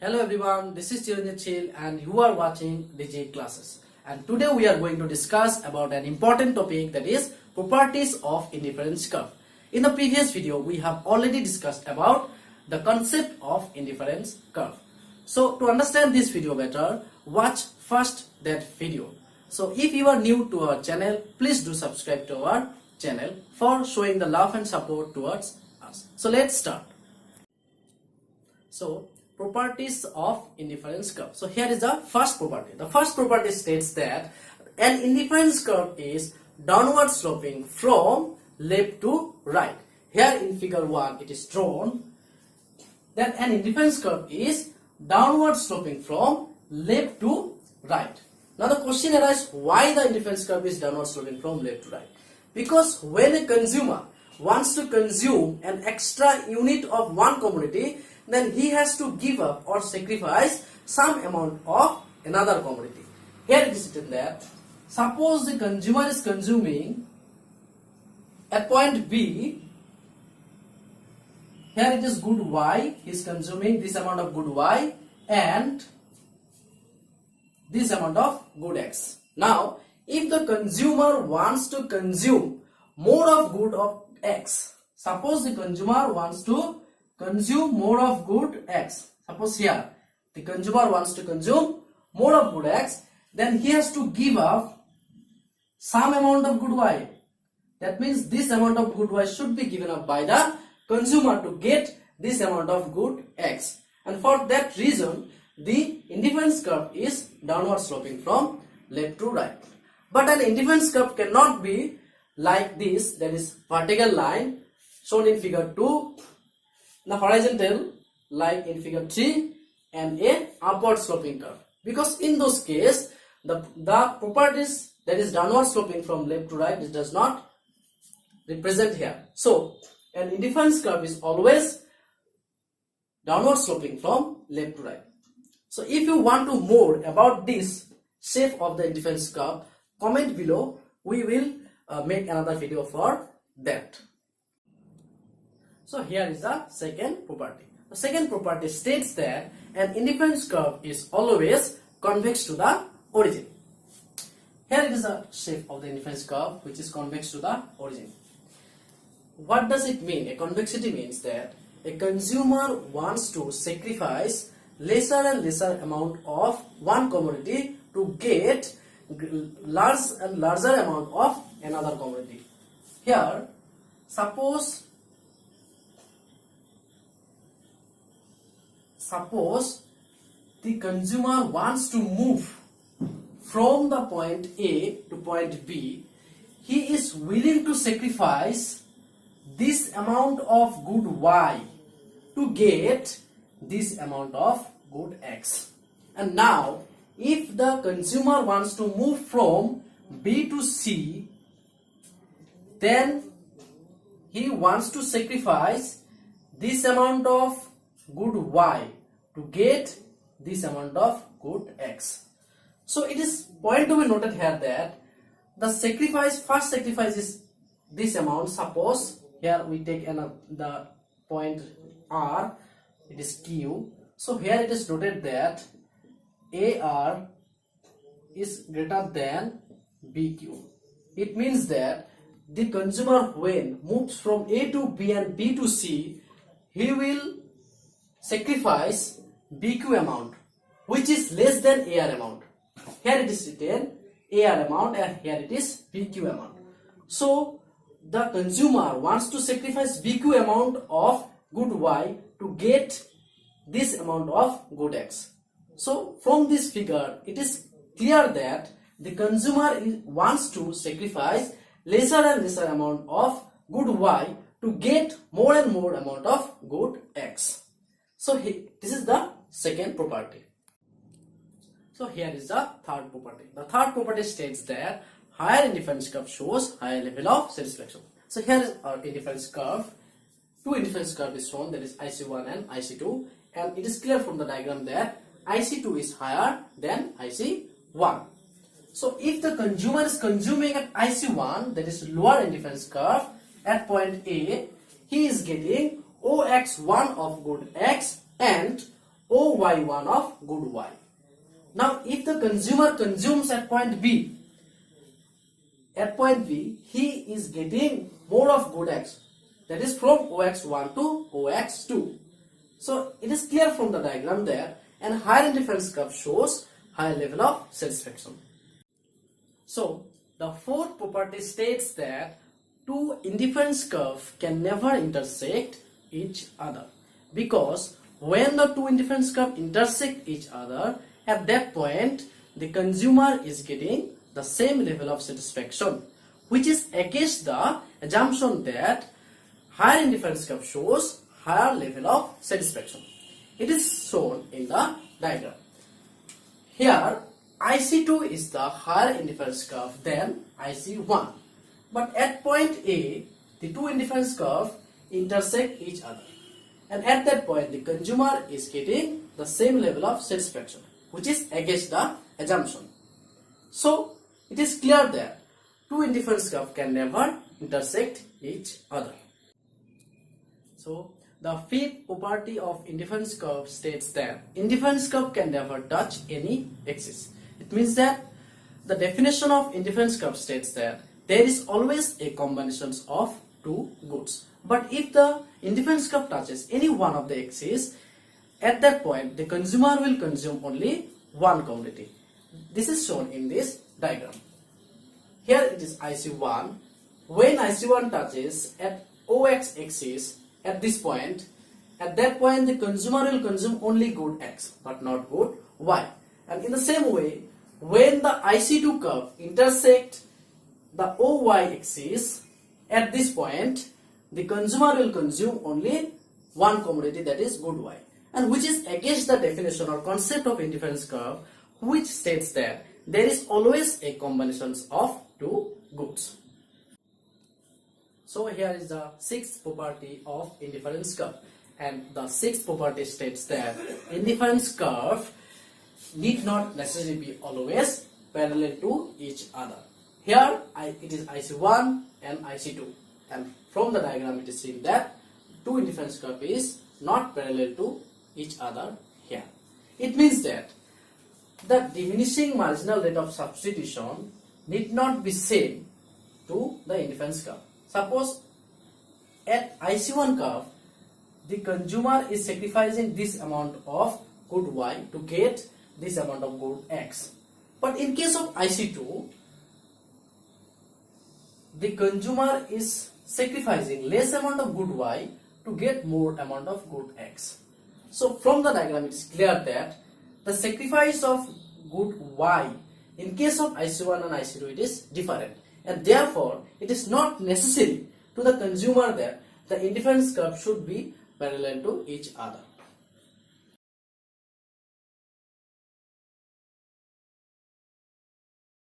Hello everyone, this is CHIRANJIT and you are watching Digiclass. And today we are going to discuss about an important topic, that is properties of indifference curve. In the previous video, we have already discussed about the concept of indifference curve. So to understand this video better, watch first that video. So if you are new to our channel, please do subscribe to our channel for showing the love and support towards us. So let's start. So properties of indifference curve. So here is the first property. The first property states that an indifference curve is downward sloping from left to right. Here in figure 1 it is drawn that an indifference curve is downward sloping from left to right. Now the question arises, why the indifference curve is downward sloping from left to right? Because when a consumer wants to consume an extra unit of one commodity, then he has to give up or sacrifice some amount of another commodity. Here it is written that suppose the consumer is consuming at point B, here it is good Y, he is consuming this amount of good Y and this amount of good X. Now, if the consumer wants to consume more of good of X, suppose the consumer wants to consume more of good X. Suppose here the consumer wants to consume more of good X, then he has to give up some amount of good Y. That means this amount of good Y should be given up by the consumer to get this amount of good X. And for that reason, the indifference curve is downward sloping from left to right. But an indifference curve cannot be like this, that is vertical line shown in figure 2, the horizontal like in figure 3, and a upward sloping curve, because in those cases the properties that is downward sloping from left to right, it does not represent here. So an indifference curve is always downward sloping from left to right. So if you want to more about this shape of the indifference curve, comment below, we will make another video for that. So here is the second property. The second property states that an indifference curve is always convex to the origin. Here it is the shape of the indifference curve which is convex to the origin. What does it mean? A convexity means that a consumer wants to sacrifice lesser and lesser amount of one commodity to get large and larger amount of another commodity. Here, suppose the consumer wants to move from the point A to point B, he is willing to sacrifice this amount of good Y to get this amount of good X. And now if the consumer wants to move from B to C, then he wants to sacrifice this amount of good Y to get this amount of good X. So it is point to be noted here that the first sacrifice is this amount. Suppose here we take the point R, it is Q. So here it is noted that AR is greater than BQ. It means that the consumer, when moves from A to B and B to C, he will sacrifice BQ amount which is less than AR amount. Here it is written AR amount and here it is BQ amount. So the consumer wants to sacrifice BQ amount of good Y to get this amount of good X. So from this figure it is clear that the consumer wants to sacrifice lesser and lesser amount of good Y to get more and more amount of good X. So this is the second property. So here is the third property. The third property states that higher indifference curve shows higher level of satisfaction. So here is our indifference curve. Two indifference curve is shown, that is IC1 and IC2, and it is clear from the diagram that IC2 is higher than IC1. So if the consumer is consuming at IC1, that is lower indifference curve, at point A, he is getting OX1 of good X and OY y1 of good y. Now if the consumer consumes at point B, he is getting more of good x, that is from OX1 to OX2. So it is clear from the diagram there, and higher indifference curve shows higher level of satisfaction. So the fourth property states that two indifference curves can never intersect each other, because when the two indifference curves intersect each other, at that point the consumer is getting the same level of satisfaction, which is against the assumption that higher indifference curve shows higher level of satisfaction. It is shown in the diagram. Here IC2 is the higher indifference curve than IC1, but at point A the two indifference curves intersect each other, and at that point the consumer is getting the same level of satisfaction, which is against the assumption. So it is clear that two indifference curves can never intersect each other. So the fifth property of indifference curve states that indifference curve can never touch any axis. It means that the definition of indifference curve states that there is always a combination of two goods. But if the indifference curve touches any one of the axes, at that point the consumer will consume only one commodity. This is shown in this diagram. Here it is IC1. When IC1 touches at OX axis at this point, at that point the consumer will consume only good X but not good Y. And in the same way, when the IC2 curve intersect the OY axis, at this point the consumer will consume only one commodity, that is good Y, and which is against the definition or concept of indifference curve, which states that there is always a combination of two goods. So here is the sixth property of indifference curve, and the sixth property states that indifference curve need not necessarily be always parallel to each other. Here it is IC1 and IC2, and from the diagram it is seen that two indifference curve is not parallel to each other here. It means that the diminishing marginal rate of substitution need not be same to the indifference curve. Suppose at IC1 curve the consumer is sacrificing this amount of good Y to get this amount of good X, but in case of IC2 the consumer is sacrificing less amount of good Y to get more amount of good X. So from the diagram it is clear that the sacrifice of good Y in case of IC1 and IC2 it is different, and therefore it is not necessary to the consumer that the indifference curve should be parallel to each other.